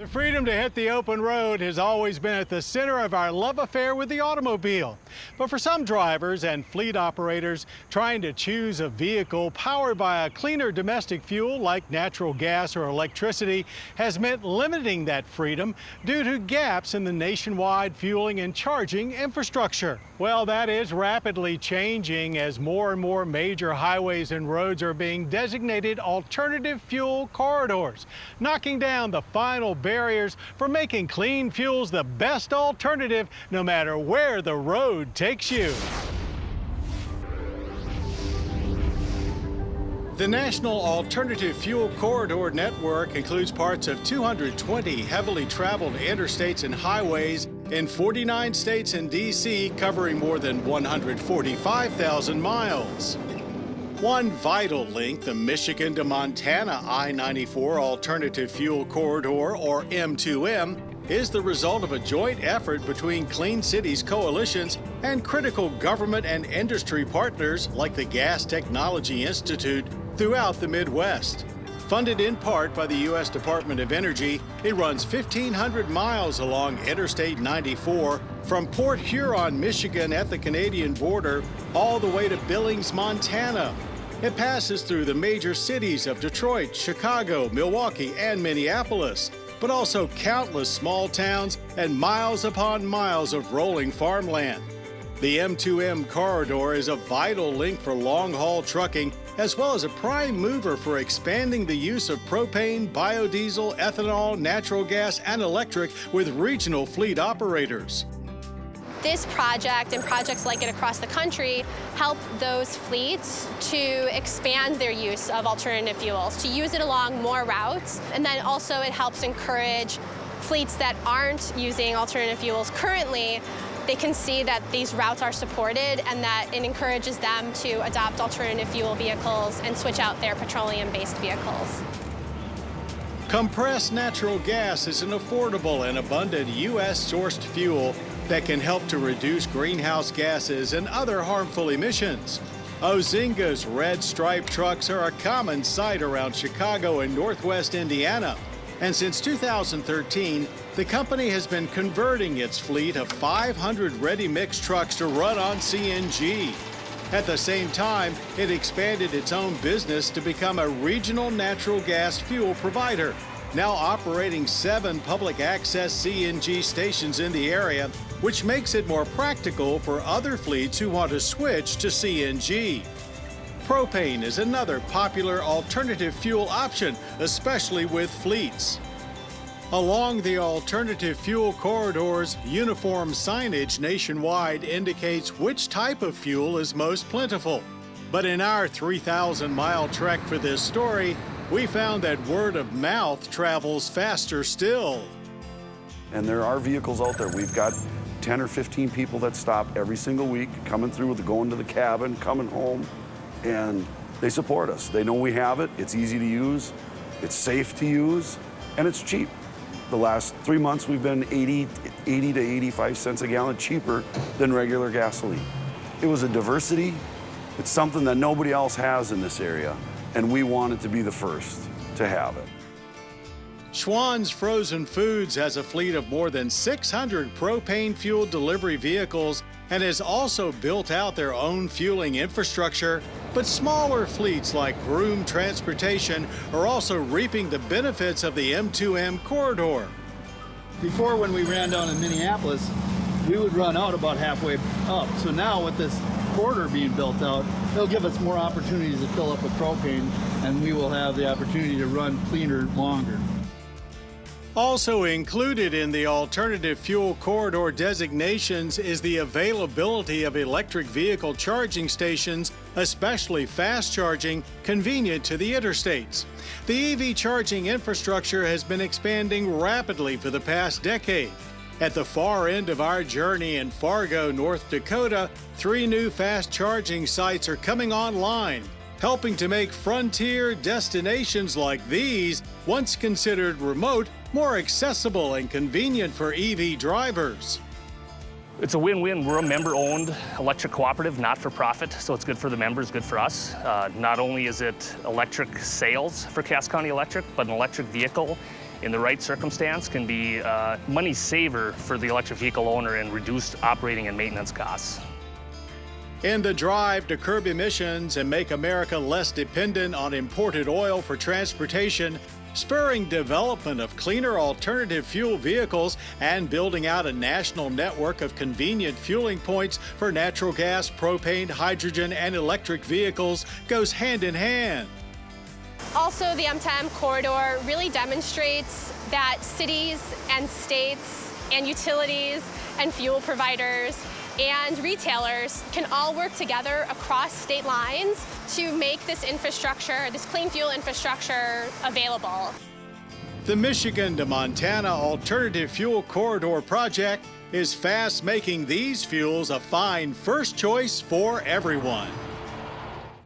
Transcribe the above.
The freedom to hit the open road has always been at the center of our love affair with the automobile. But for some drivers and fleet operators, trying to choose a vehicle powered by a cleaner domestic fuel like natural gas or electricity has meant limiting that freedom due to gaps in the nationwide fueling and charging infrastructure. Well, that is rapidly changing as more and more major highways and roads are being designated alternative fuel corridors, knocking down the final barriers for making clean fuels the best alternative no matter where the road takes you. The National Alternative Fuel Corridor Network includes parts of 220 heavily traveled interstates and highways in 49 states and D.C., covering more than 145,000 miles. One vital link, the Michigan to Montana I-94 Alternative Fuel Corridor, or M2M, is the result of a joint effort between Clean Cities coalitions and critical government and industry partners like the Gas Technology Institute throughout the Midwest. Funded in part by the U.S. Department of Energy, it runs 1,500 miles along Interstate 94 from Port Huron, Michigan at the Canadian border all the way to Billings, Montana. It passes through the major cities of Detroit, Chicago, Milwaukee, and Minneapolis, but also countless small towns and miles upon miles of rolling farmland. The M2M corridor is a vital link for long-haul trucking, as well as a prime mover for expanding the use of propane, biodiesel, ethanol, natural gas, and electric with regional fleet operators. This project and projects like it across the country help those fleets to expand their use of alternative fuels, to use it along more routes, and then also it helps encourage fleets that aren't using alternative fuels currently. They can see that these routes are supported and that it encourages them to adopt alternative fuel vehicles and switch out their petroleum-based vehicles. Compressed natural gas is an affordable and abundant U.S.-sourced fuel that can help to reduce greenhouse gases and other harmful emissions. Ozinga's red stripe trucks are a common sight around Chicago and Northwest Indiana. And since 2013, the company has been converting its fleet of 500 ready-mix trucks to run on CNG. At the same time, it expanded its own business to become a regional natural gas fuel provider, now operating 7 public access CNG stations in the area, which makes it more practical for other fleets who want to switch to CNG. Propane is another popular alternative fuel option, especially with fleets. Along the alternative fuel corridors, uniform signage nationwide indicates which type of fuel is most plentiful. But in our 3,000-mile trek for this story, we found that word of mouth travels faster still. And there are vehicles out there. We've got 10 or 15 people that stop every single week, coming through, going to the cabin, coming home, and they support us. They know we have it, it's easy to use, it's safe to use, and it's cheap. The last 3 months, we've been 80 to 85 cents a gallon cheaper than regular gasoline. It was a diversity. It's something that nobody else has in this area, and we wanted to be the first to have it. Schwann's Frozen Foods has a fleet of more than 600 propane-fueled delivery vehicles and has also built out their own fueling infrastructure. But smaller fleets like Groom Transportation are also reaping the benefits of the M2M corridor. Before, when we ran down in Minneapolis, we would run out about halfway up. So now with this corridor being built out, it'll give us more opportunities to fill up with propane, and we will have the opportunity to run cleaner longer. Also included in the alternative fuel corridor designations is the availability of electric vehicle charging stations, especially fast charging, convenient to the interstates. The EV charging infrastructure has been expanding rapidly for the past decade. At the far end of our journey in Fargo, North Dakota, 3 new fast charging sites are coming online, helping to make frontier destinations like these, once considered remote, more accessible and convenient for EV drivers. It's a win-win. We're a member-owned electric cooperative, not for profit, so it's good for the members, good for us. Not only is it electric sales for Cass County Electric, but an electric vehicle in the right circumstance, can be a money saver for the electric vehicle owner and reduced operating and maintenance costs. In the drive to curb emissions and make America less dependent on imported oil for transportation, spurring development of cleaner alternative fuel vehicles and building out a national network of convenient fueling points for natural gas, propane, hydrogen, and electric vehicles goes hand in hand. Also, the M10 corridor really demonstrates that cities and states and utilities and fuel providers and retailers can all work together across state lines to make this infrastructure, this clean fuel infrastructure, available. The Michigan to Montana Alternative Fuel Corridor project is fast making these fuels a fine first choice for everyone.